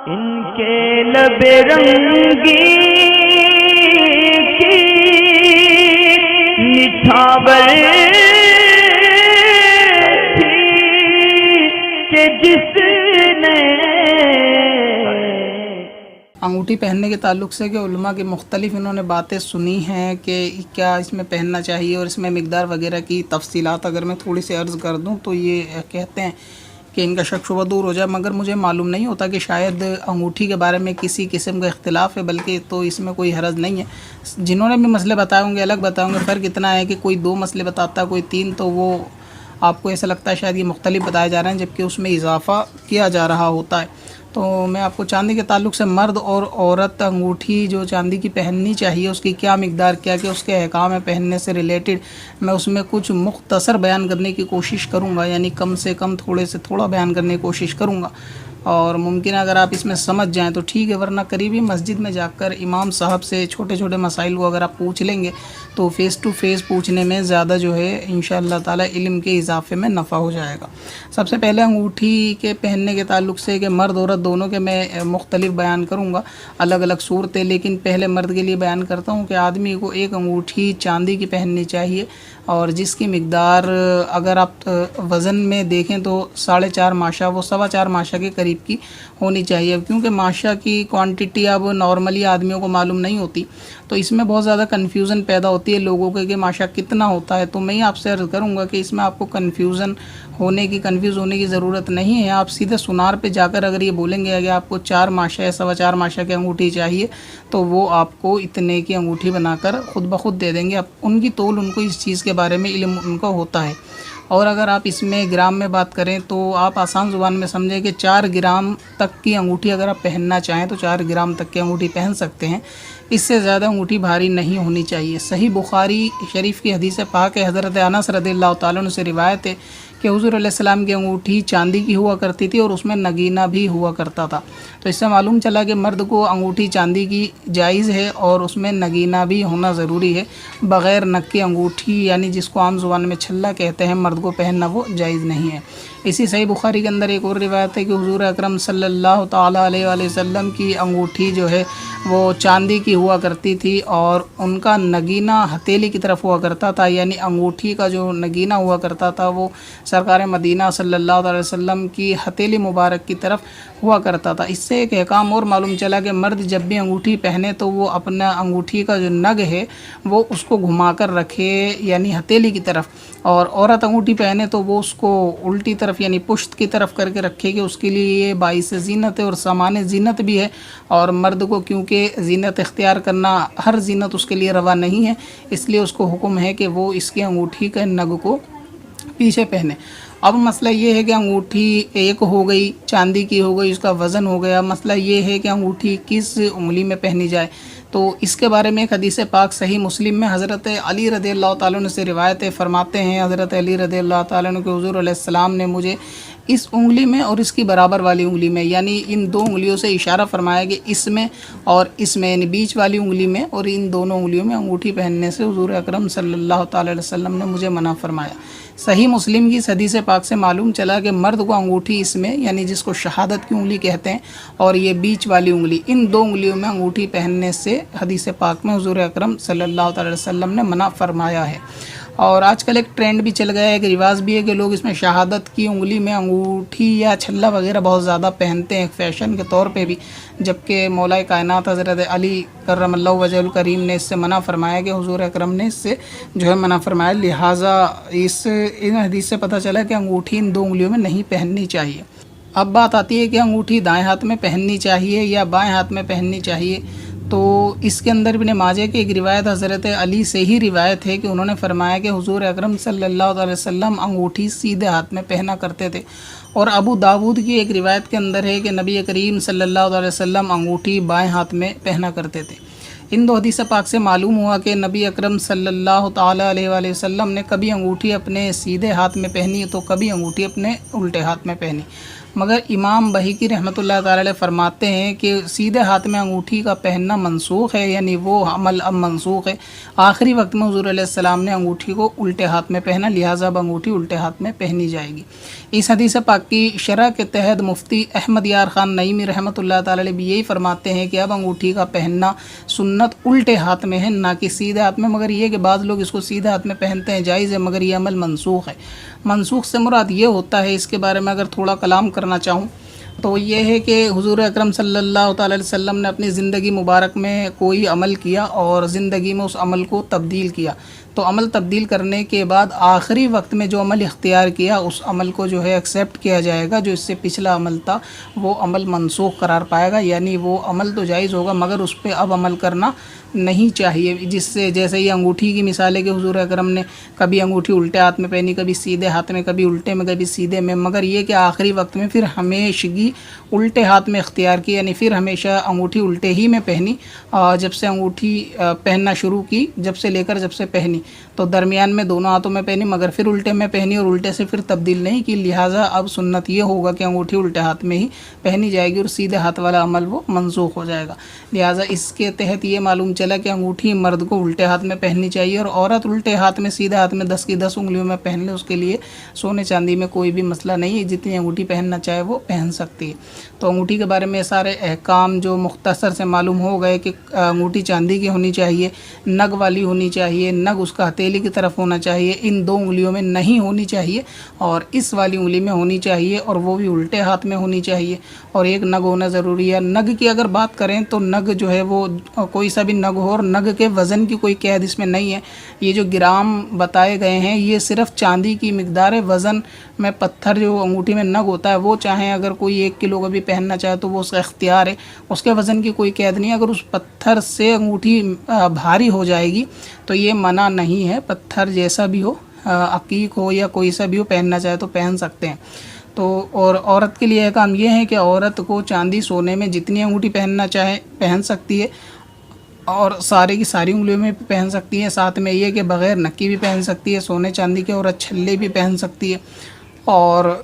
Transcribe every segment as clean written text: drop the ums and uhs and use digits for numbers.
ان کے لب رنگی کی نچھاور تھی کہ جس نے انگوٹھی پہننے کے تعلق سے کہ علماء کی مختلف انہوں نے باتیں سنی ہیں کہ کیا اس میں پہننا چاہیے اور اس میں مقدار وغیرہ کی تفصیلات اگر میں تھوڑی سی عرض کر دوں تو یہ کہتے ہیں کہ ان کا شک شبہ دور ہو جائے، مگر مجھے معلوم نہیں ہوتا کہ شاید انگوٹھی کے بارے میں کسی قسم کا اختلاف ہے، بلکہ تو اس میں کوئی حرج نہیں ہے۔ جنہوں نے بھی مسئلے بتائے ہوں گے الگ بتائیں گے، فرق اتنا ہے کہ کوئی 2 مسئلے بتاتا ہے کوئی 3، تو وہ آپ کو ایسا لگتا ہے شاید یہ مختلف بتائے جا رہے ہیں جبکہ اس میں اضافہ کیا جا رہا ہوتا ہے۔ تو میں آپ کو چاندی کے تعلق سے مرد اور عورت انگوٹھی جو چاندی کی پہننی چاہیے اس کی کیا مقدار کیا کہ اس کے احکام ہے پہننے سے ریلیٹڈ میں اس میں کچھ مختصر بیان کرنے کی کوشش کروں گا، یعنی کم سے کم تھوڑے سے تھوڑا بیان کرنے کی کوشش کروں گا، اور ممکن ہے اگر آپ اس میں سمجھ جائیں تو ٹھیک ہے، ورنہ قریبی مسجد میں جا کر امام صاحب سے چھوٹے چھوٹے مسائل کو اگر آپ پوچھ لیں گے تو فیس ٹو فیس پوچھنے میں زیادہ جو ہے انشاءاللہ تعالی علم کے اضافے میں نفع ہو جائے گا۔ سب سے پہلے انگوٹھی کے پہننے کے تعلق سے کہ مرد عورت دونوں کے میں مختلف بیان کروں گا، الگ الگ صورتیں، لیکن پہلے مرد کے لیے بیان کرتا ہوں کہ آدمی کو ایک انگوٹھی چاندی کی پہننی چاہیے، اور جس کی مقدار اگر آپ وزن میں دیکھیں تو 4.5 ماشا وہ 4.25 ماشا کے قریب کی ہونی چاہیے، کیونکہ ماشا کی کوانٹٹی اب نارملی آدمیوں کو معلوم نہیں ہوتی، تو اس میں بہت زیادہ کنفیوژن پیدا ہوتی ہے لوگوں کے کہ ماشا کتنا ہوتا ہے۔ تو میں آپ سے عرض کروں گا کہ اس میں آپ کو کنفیوز ہونے کی ضرورت نہیں ہے۔ آپ سیدھے سونار پہ جا کر اگر یہ بولیں گے کہ آپ کو 4 ماشا یا 4.25 ماشا کی انگوٹھی چاہیے تو وہ آپ کو اتنے کی انگوٹھی بنا کر خود بخود دے دیں گے، ان کی تول ان کو اس چیز کے بارے میں علم ان کو ہوتا ہے۔ اور اگر آپ اس میں گرام میں بات کریں تو آپ آسان زبان میں سمجھیں کہ 4 گرام تک کی انگوٹھی اگر آپ پہننا چاہیں تو 4 گرام تک کی انگوٹھی پہن سکتے ہیں، اس سے زیادہ انگوٹھی بھاری نہیں ہونی چاہیے۔ صحیح بخاری شریف کی حدیث پاک ہے، حضرت انس رضی اللہ تعالیٰ عنہ سے روایت ہے کہ حضور علیہ السلام کی انگوٹھی چاندی کی ہوا کرتی تھی اور اس میں نگینہ بھی ہوا کرتا تھا، تو اس سے معلوم چلا کہ مرد کو انگوٹھی چاندی کی جائز ہے اور اس میں نگینہ بھی ہونا ضروری ہے، بغیر نگ کی انگوٹھی یعنی جس کو عام زبان میں چھلا کہتے ہیں مرد کو پہننا وہ جائز نہیں ہے۔ اسی صحیح بخاری کے اندر ایک اور روایت ہے کہ حضور اکرم صلی اللہ تعالیٰ علیہ وآلہ وسلم کی انگوٹھی جو ہے وہ چاندی کی ہوا کرتی تھی اور ان کا نگینہ ہتھیلی کی طرف ہوا کرتا تھا، یعنی انگوٹھی کا جو نگینہ ہوا کرتا تھا وہ سرکار مدینہ صلی اللہ علیہ وسلم کی ہتھیلی مبارک کی طرف ہوا کرتا تھا۔ اس سے ایک احکام اور معلوم چلا کہ مرد جب بھی انگوٹھی پہنے تو وہ اپنا انگوٹھی کا جو نگ ہے وہ اس کو گھما کر رکھے یعنی ہتھیلی کی طرف، اور عورت انگوٹھی پہنے تو وہ اس کو الٹی طرف یعنی پشت کی طرف کر کے رکھے کہ اس کے لیے یہ باعث زینت ہے اور سامان زینت بھی ہے، اور مرد کو کیونکہ زینت اختیار کرنا ہر زینت اس کے لیے روا نہیں ہے، اس لیے اس کو حکم ہے کہ وہ اس کی انگوٹھی کے نگ کو پیچھے پہنے۔ اب مسئلہ یہ ہے کہ انگوٹھی ایک ہو گئی، چاندی کی ہو گئی، اس کا وزن ہو گیا، مسئلہ یہ ہے کہ انگوٹھی کس انگلی میں پہنی جائے، تو اس کے بارے میں ایک حدیث پاک صحیح مسلم میں حضرت علی رضی اللہ تعالیٰ عنہ سے روایت فرماتے ہیں، حضرت علی رضی اللہ تعالیٰ عنہ کے حضور علیہ السلام نے مجھے اس انگلی میں اور اس کی برابر والی انگلی میں یعنی ان 2 انگلیوں سے اشارہ فرمایا کہ اس میں اور اس میں یعنی بیچ والی انگلی میں اور ان دونوں انگلیوں میں انگوٹھی پہننے سے حضور اکرم صلی اللہ تعالیٰ علیہ وسلم نے مجھے منع فرمایا۔ صحیح مسلم کی اس حدیث پاک سے معلوم چلا کہ مرد کو انگوٹھی اس میں یعنی جس کو شہادت کی انگلی کہتے ہیں اور یہ بیچ والی انگلی ان 2 انگلیوں میں انگوٹھی پہننے سے حدیث پاک میں حضور اکرم صلی اللہ تعالیٰ علیہ وسلم نے منع فرمایا ہے۔ اور آج کل ایک ٹرینڈ بھی چل گیا ہے، ایک رواج بھی ہے کہ لوگ اس میں شہادت کی انگلی میں انگوٹھی یا چھلا وغیرہ بہت زیادہ پہنتے ہیں ایک فیشن کے طور پہ بھی، جبکہ مولا کائنات حضرت علی کرم اللہ وجہ الکریم نے اس سے منع فرمایا کہ حضور اکرم نے اس سے جو ہے منع فرمایا، لہٰذا ان حدیث سے پتہ چلا کہ انگوٹھی ان 2 انگلیوں میں نہیں پہننی چاہیے۔ اب بات آتی ہے کہ انگوٹھی دائیں ہاتھ میں پہننی چاہیے یا بائیں ہاتھ میں پہننی چاہیے، تو اس کے اندر ابن ماجہ کی ایک روایت حضرت علی سے ہی روایت ہے کہ انہوں نے فرمایا کہ حضور اکرم صلی اللہ علیہ وسلم انگوٹھی سیدھے ہاتھ میں پہنا کرتے تھے، اور ابو داود کی ایک روایت کے اندر ہے کہ نبی کریم صلی اللہ علیہ وسلم انگوٹھی بائیں ہاتھ میں پہنا کرتے تھے۔ ان 2 حدیث پاک سے معلوم ہوا کہ نبی اکرم صلی اللہ تعالیٰ علیہ وآلہ وسلم نے کبھی انگوٹھی اپنے سیدھے ہاتھ میں پہنی تو کبھی انگوٹھی اپنے الٹے ہاتھ میں پہنی۔ مگر امام بہیقی رحمۃ اللہ تعالی علیہ فرماتے ہیں کہ سیدھے ہاتھ میں انگوٹھی کا پہننا منسوخ ہے، یعنی وہ عمل اب منسوخ ہے۔ آخری وقت میں حضور علیہ السلام نے انگوٹھی کو الٹے ہاتھ میں پہنا، لہٰذا اب انگوٹھی الٹے ہاتھ میں پہنی جائے گی۔ اس حدیث پاک کی شرح کے تحت مفتی احمد یار خان نعیمی رحمۃ اللہ تعالی علیہ بھی یہی فرماتے ہیں کہ اب انگوٹھی کا پہننا سنت الٹے ہاتھ میں ہے، نہ کہ سیدھے ہاتھ میں، مگر یہ کہ بعض لوگ اس کو سیدھے ہاتھ میں پہنتے ہیں، جائز ہے، مگر یہ عمل منسوخ ہے۔ منسوخ سے مراد یہ ہوتا ہے، اس کے بارے میں اگر تھوڑا کلام کرنا چاہوں تو یہ ہے کہ حضور اکرم صلی اللہ تعالی علیہ وسلم نے اپنی زندگی مبارک میں کوئی عمل کیا اور زندگی میں اس عمل کو تبدیل کیا، تو عمل تبدیل کرنے کے بعد آخری وقت میں جو عمل اختیار کیا اس عمل کو جو ہے ایکسیپٹ کیا جائے گا، جو اس سے پچھلا عمل تھا وہ عمل منسوخ قرار پائے گا، یعنی وہ عمل تو جائز ہوگا مگر اس پہ اب عمل کرنا نہیں چاہیے۔ جس سے جیسے یہ انگوٹھی کی مثال ہے کہ حضور اکرم نے کبھی انگوٹھی الٹے ہاتھ میں پہنی، کبھی سیدھے ہاتھ میں، کبھی الٹے میں، کبھی سیدھے میں، مگر یہ کہ آخری وقت میں پھر ہمیشگی الٹے ہاتھ میں اختیار کی، یعنی پھر ہمیشہ انگوٹھی الٹے ہی میں پہنی، جب سے انگوٹھی پہننا شروع کی، جب سے پہنی تو درمیان میں دونوں ہاتھوں میں پہنی، مگر پھر الٹے میں پہنی اور الٹے سے پھر تبدیل نہیں کی، لہٰذا اب سنت یہ ہوگا کہ انگوٹھی الٹے ہاتھ میں ہی پہنی جائے گی اور سیدھے ہاتھ والا عمل وہ منسوخ ہو جائے گا۔ لہٰذا اس کے تحت یہ معلوم چلا کہ انگوٹھی مرد کو الٹے ہاتھ میں پہننی چاہیے اور عورت الٹے ہاتھ میں سیدھے ہاتھ میں 10 کی 10 انگلیوں میں پہن لے، اس کے لیے سونے چاندی میں کوئی بھی مسئلہ نہیں ہے، جتنی انگوٹھی پہننا چاہے وہ پہن سکتی ہے۔ تو انگوٹھی کے بارے میں سارے احکام جو مختصر سے معلوم ہو گئے کہ انگوٹھی چاندی کی ہونی چاہیے، نگ والی ہونی چاہیے، نگ اس کا ہتھیلی کی طرف ہونا چاہیے، ان 2 انگلیوں میں نہیں ہونی چاہیے اور اس والی انگلی میں ہونی چاہیے اور وہ بھی الٹے ہاتھ میں ہونی چاہیے، اور ایک نگ ہونا ضروری ہے۔ نگ کی اگر بات کریں تو نگ جو ہے وہ کوئی سا بھی نگ ہو، اور نگ کے وزن کی کوئی قید اس میں نہیں ہے، یہ جو گرام بتائے گئے ہیں یہ صرف چاندی کی مقدار ہے۔ وزن میں پتھر جو انگوٹھی میں نگ ہوتا ہے وہ چاہیں اگر کوئی 1 کلو کا بھی پہننا چاہے تو وہ اس کا اختیار ہے، اس کے وزن کی کوئی قید نہیں ہے۔ اگر اس پتھر سے انگوٹھی بھاری ہو جائے گی تو یہ منع نہیں ہے، پتھر جیسا بھی ہو، عقیق ہو یا کوئی سا بھی ہو، پہننا چاہے تو پہن سکتے ہیں۔ تو اور عورت کے لیے کام یہ ہے کہ عورت کو چاندی سونے میں جتنی انگوٹھی پہننا چاہے پہن سکتی ہے اور سارے کی ساری انگلیوں میں بھی پہن سکتی ہے، ساتھ میں یہ کہ بغیر نک کی بھی پہن سکتی ہے، سونے چاندی کے عورت چھلے بھی پہن سکتی ہے، اور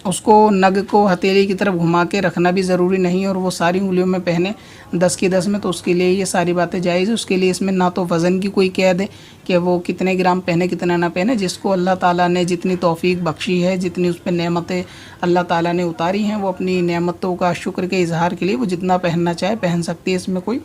اس کو نگ کو ہتھیلی کی طرف گھما کے رکھنا بھی ضروری نہیں اور وہ ساری انگلیوں میں پہنے 10 کی 10 میں، تو اس کے لیے یہ ساری باتیں جائز ہے۔ اس کے لیے اس میں نہ تو وزن کی کوئی قید ہے کہ وہ کتنے گرام پہنے کتنا نہ پہنے، جس کو اللہ تعالیٰ نے جتنی توفیق بخشی ہے، جتنی اس پہ نعمتیں اللہ تعالیٰ نے اتاری ہیں، وہ اپنی نعمتوں کا شکر کے اظہار کے لیے وہ جتنا پہننا چاہے پہن سکتی ہے، اس میں کوئی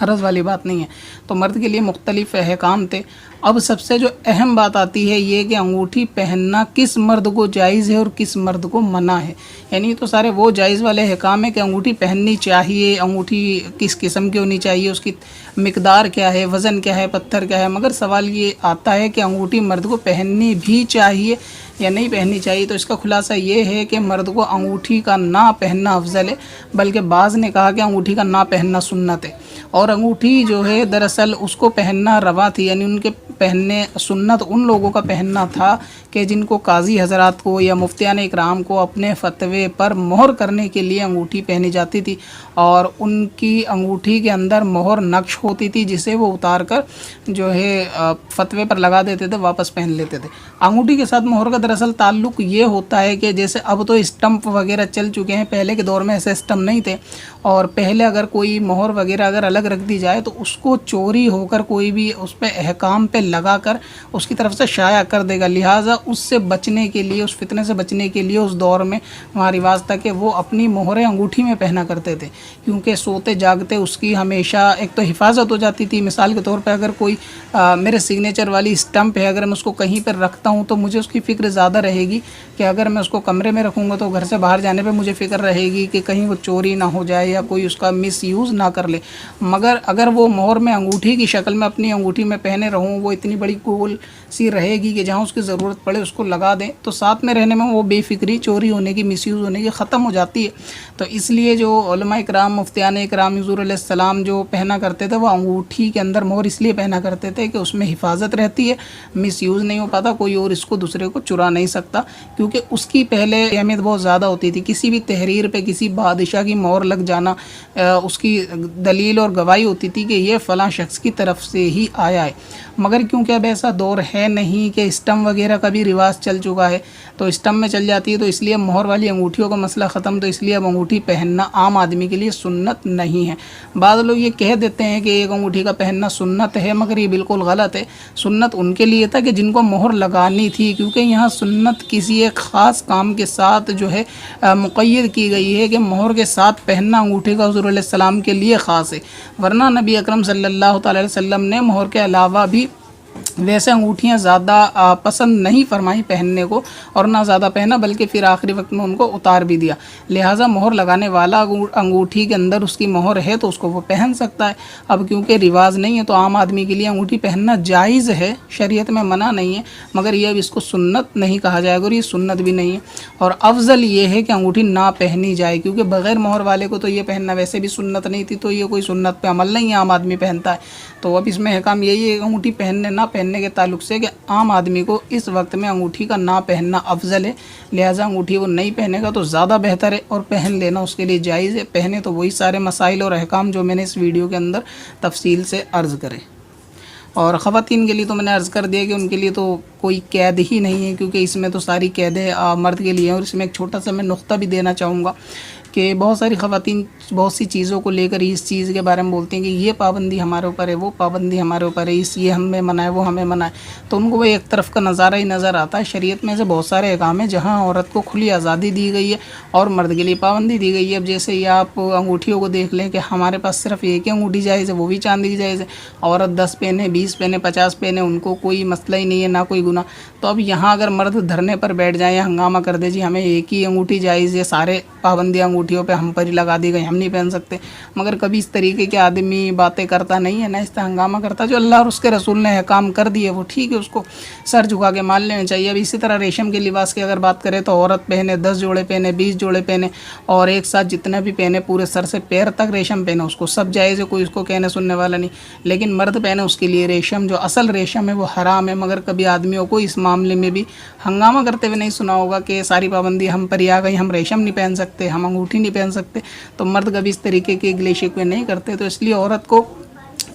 حرج والی بات نہیں ہے۔ تو مرد کے لیے مختلف احکام تھے۔ اب سب سے جو اہم بات آتی ہے یہ کہ انگوٹھی پہننا کس مرد کو جائز ہے اور کس مرد کو منع ہے، یعنی تو سارے وہ جائز والے احکام ہیں کہ انگوٹھی پہننی چاہیے، انگوٹھی کس قسم کی ہونی چاہیے، اس کی مقدار کیا ہے، وزن کیا ہے، پتھر کیا ہے، مگر سوال یہ آتا ہے کہ انگوٹھی مرد کو پہننی بھی چاہیے یا نہیں پہننی چاہیے۔ تو اس کا خلاصہ یہ ہے کہ مرد کو انگوٹھی کا نہ پہننا افضل ہے، بلکہ بعض نے کہا کہ انگوٹھی کا نہ پہننا سنت ہے، اور انگوٹھی جو ہے دراصل اس کو پہننا روا تھی، یعنی ان کے پہننے سنت ان لوگوں کا پہننا تھا کہ جن کو قاضی حضرات کو یا مفتیان اکرام کو اپنے فتوے پر مہر کرنے کے لیے انگوٹھی پہنی جاتی تھی، اور ان کی انگوٹھی کے اندر مہر نقش ہوتی تھی جسے وہ اتار کر جو ہے فتوے پر لگا دیتے تھے، واپس پہن لیتے تھے۔ انگوٹھی کے ساتھ مہر کا دراصل تعلق یہ ہوتا ہے کہ جیسے اب تو اسٹمپ وغیرہ چل چکے ہیں، پہلے کے دور میں ایسے اسٹمپ نہیں تھے، اور پہلے اگر کوئی مہر وغیرہ اگر الگ رکھ دی جائے تو اس کو چوری ہو کر کوئی بھی اس پہ احکام پہ لگا کر اس کی طرف سے شائع کر دے گا، لہٰذا اس سے بچنے کے لیے، اس فتنے سے بچنے کے لیے اس دور میں وہاں رواج تھا کہ وہ اپنی مہریں انگوٹھی میں پہنا کرتے تھے، کیونکہ سوتے جاگتے اس کی ہمیشہ ایک تو حفاظت ہو جاتی تھی۔ مثال کے طور پہ اگر کوئی میرے سگنیچر والی اسٹمپ ہے، اگر میں اس کو کہیں پر رکھتا ہوں تو مجھے اس کی فکر زیادہ رہے گی کہ اگر میں اس کو کمرے میں رکھوں گا تو گھر سے باہر جانے پہ مجھے فکر رہے گی کہ کہیں وہ چوری نہ ہو جائے یا کوئی اس کا مس یوز نہ کر لے۔ مگر اگر وہ مہر میں انگوٹھی کی شکل میں اپنی انگوٹھی میں پہنے رہوں، وہ اتنی بڑی گول سی رہے گی کہ جہاں اس کی ضرورت پڑے اس کو لگا دیں، تو ساتھ میں رہنے میں وہ بے فکری، چوری ہونے کی، مس یوز ہونے کی ختم ہو جاتی ہے۔ تو اس لیے جو علماء اکرام، مفتیان اکرام حضور علیہ السلام جو پہنا کرتے تھے وہ انگوٹھی کے اندر مہر اس لیے پہنا کرتے تھے کہ اس میں حفاظت رہتی ہے، مس یوز نہیں ہو پاتا، کوئی اور اس کو دوسرے کو چرا مسکرا نہیں سکتا، کیونکہ اس کی پہلے اہمیت بہت زیادہ ہوتی تھی. کسی بھی تحریر پہ کسی بادشاہ کی مہر لگ جانا اس کی دلیل اور گواہی ہوتی تھی کہ یہ فلاں شخص کی طرف سے ہی آیا ہے. مگر کیونکہ اب ایسا دور ہے نہیں کہ اسٹم وغیرہ کا بھی رواج چل چکا ہے، تو اسٹم میں چل جاتی ہے، تو اس لیے مہر والی انگوٹھیوں کا مسئلہ ختم، تو اس لیے اب انگوٹھی پہننا عام آدمی کے لیے سنت نہیں ہے. بعض لوگ یہ کہہ دیتے ہیں کہ ایک انگوٹھی کا پہننا سنت ہے، مگر یہ بالکل غلط ہے. سنت ان کے لیے تھا کہ جن کو مہر لگانی تھی، کیونکہ یہاں سنت کسی ایک خاص کام کے ساتھ جو ہے مقید کی گئی ہے کہ مہر کے ساتھ پہننا انگوٹھی کا حضور علیہ السلام کے لیے خاص ہے. ورنہ نبی اکرم صلی اللہ تعالی علیہ وسلم نے مہر کے علاوہ بھی ویسے انگوٹھیاں زیادہ پسند نہیں فرمائی پہننے کو، اور نہ زیادہ پہنا، بلکہ پھر آخری وقت میں ان کو اتار بھی دیا. لہٰذا مہر لگانے والا انگوٹھی کے اندر اس کی مہر ہے تو اس کو وہ پہن سکتا ہے. اب کیونکہ رواج نہیں ہے تو عام آدمی کے لیے انگوٹھی پہننا جائز ہے، شریعت میں منع نہیں ہے، مگر یہ اب اس کو سنت نہیں کہا جائے گا، اور یہ سنت بھی نہیں ہے. اور افضل یہ ہے کہ انگوٹھی نہ پہنی جائے، کیونکہ بغیر مہر والے کو تو یہ پہننا ویسے بھی سنت نہیں تھی، تو یہ کوئی سنت پہ عمل نہیں ہے، عام آدمی پہنتا ہے. تو اب اس میں احکام یہی ہے کہ انگوٹھی پہننے نہ پہننے کے تعلق سے کہ عام آدمی کو اس وقت میں انگوٹھی کا نہ پہننا افضل ہے. لہٰذا انگوٹھی وہ نہیں پہنے گا تو زیادہ بہتر ہے، اور پہن لینا اس کے لیے جائز ہے. پہنے تو وہی سارے مسائل اور احکام جو میں نے اس ویڈیو کے اندر تفصیل سے عرض کرے. اور خواتین کے لیے تو میں نے عرض کر دیا کہ ان کے لیے تو کوئی قید ہی نہیں ہے، کیونکہ اس میں تو ساری قیدیں مرد کے لیے ہیں. اور اس میں ایک چھوٹا سا میں نقطہ بھی دینا چاہوں گا کہ بہت ساری خواتین بہت سی چیزوں کو لے کر اس چیز کے بارے میں بولتی ہیں کہ یہ پابندی ہمارے اوپر ہے، وہ پابندی ہمارے اوپر ہے، یہ ہمیں منع ہے، وہ ہمیں منع ہے. تو ان کو وہ ایک طرف کا نظارہ ہی نظر آتا ہے. شریعت میں سے بہت سارے احکام ہیں جہاں عورت کو کھلی آزادی دی گئی ہے اور مرد کے لیے پابندی دی گئی ہے. اب جیسے یہ آپ انگوٹھیوں کو دیکھ لیں کہ ہمارے پاس صرف ایک ہی انگوٹھی جائز ہے، وہ بھی چاندی کی جائز ہے. عورت 10 پہنے، 20 پہنے، 50 پہنے، ان کو کوئی مسئلہ ہی نہیں ہے، نہ کوئی گناہ. تو اب یہاں اگر مرد دھرنے پر بیٹھ جائیں یا ہنگامہ کر دے جی ہمیں ایک ہی انگوٹھی جائز ہے، سارے پابندیاں انگوٹھیوں پہ ہم پر ہی لگا دی گئی، ہم نہیں پہن سکتے، مگر کبھی اس طریقے کے آدمی باتیں کرتا نہیں ہے، نہ اس طرح ہنگامہ کرتا. جو اللہ اور اس کے رسول نے احکام کر دیے وہ ٹھیک ہے، اس کو سر جھکا کے مان لینا چاہیے. اب اسی طرح ریشم کے لباس کی اگر بات کریں تو عورت پہنے 10 جوڑے پہنے، 20 جوڑے پہنے، اور ایک ساتھ جتنا بھی پہنے پورے سر سے پیر تک ریشم پہنے، اس کو سب جائز ہے، کوئی اس کو کہنے سننے والا نہیں. لیکن مرد پہنے اس کے لیے ریشم جو اصل ریشم ہے وہ حرام ہے. مگر کبھی آدمیوں کو اس معاملے میں بھی ہنگامہ کرتے ہوئے نہیں سنا ہوگا کہ ساری پابندی ہم پر ہی آ گئی، ہم ریشم نہیں پہن سکتے، ہم انگوٹھی نہیں پہن سکتے. تو مرد کبھی اس طریقے کے گلے شکوے نہیں کرتے. تو اس لیے عورت کو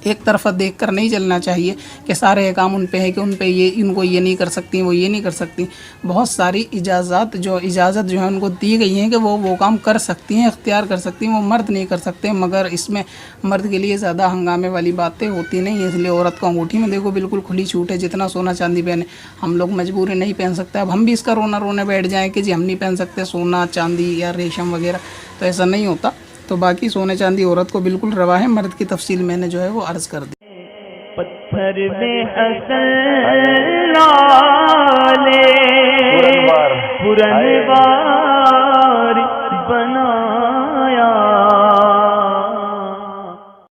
ایک طرفہ دیکھ کر نہیں چلنا چاہیے کہ سارے احکام ان پہ ہے کہ ان پہ یہ ان کو یہ نہیں کر سکتی، وہ یہ نہیں کر سکتی. بہت ساری اجازت جو ہے ان کو دی گئی ہیں کہ وہ کام کر سکتی ہیں، اختیار کر سکتی ہیں، وہ مرد نہیں کر سکتے. مگر اس میں مرد کے لیے زیادہ ہنگامے والی باتیں ہوتی نہیں ہیں. اس لیے عورت کو انگوٹھی میں دیکھو بالکل کھلی چھوٹ ہے، جتنا سونا چاندی پہنے. ہم لوگ مجبوری نہیں پہن سکتے. اب ہم بھی اس کا رونے بیٹھ جائیں کہ جی ہم نہیں پہن سکتے سونا چاندی یا ریشم وغیرہ، تو ایسا نہیں ہوتا. تو باقی سونے چاندی عورت کو بالکل روا ہے. مرد کی تفصیل میں نے جو ہے وہ عرض کر دی. پتھر میں حسن لالے پرنوار بنا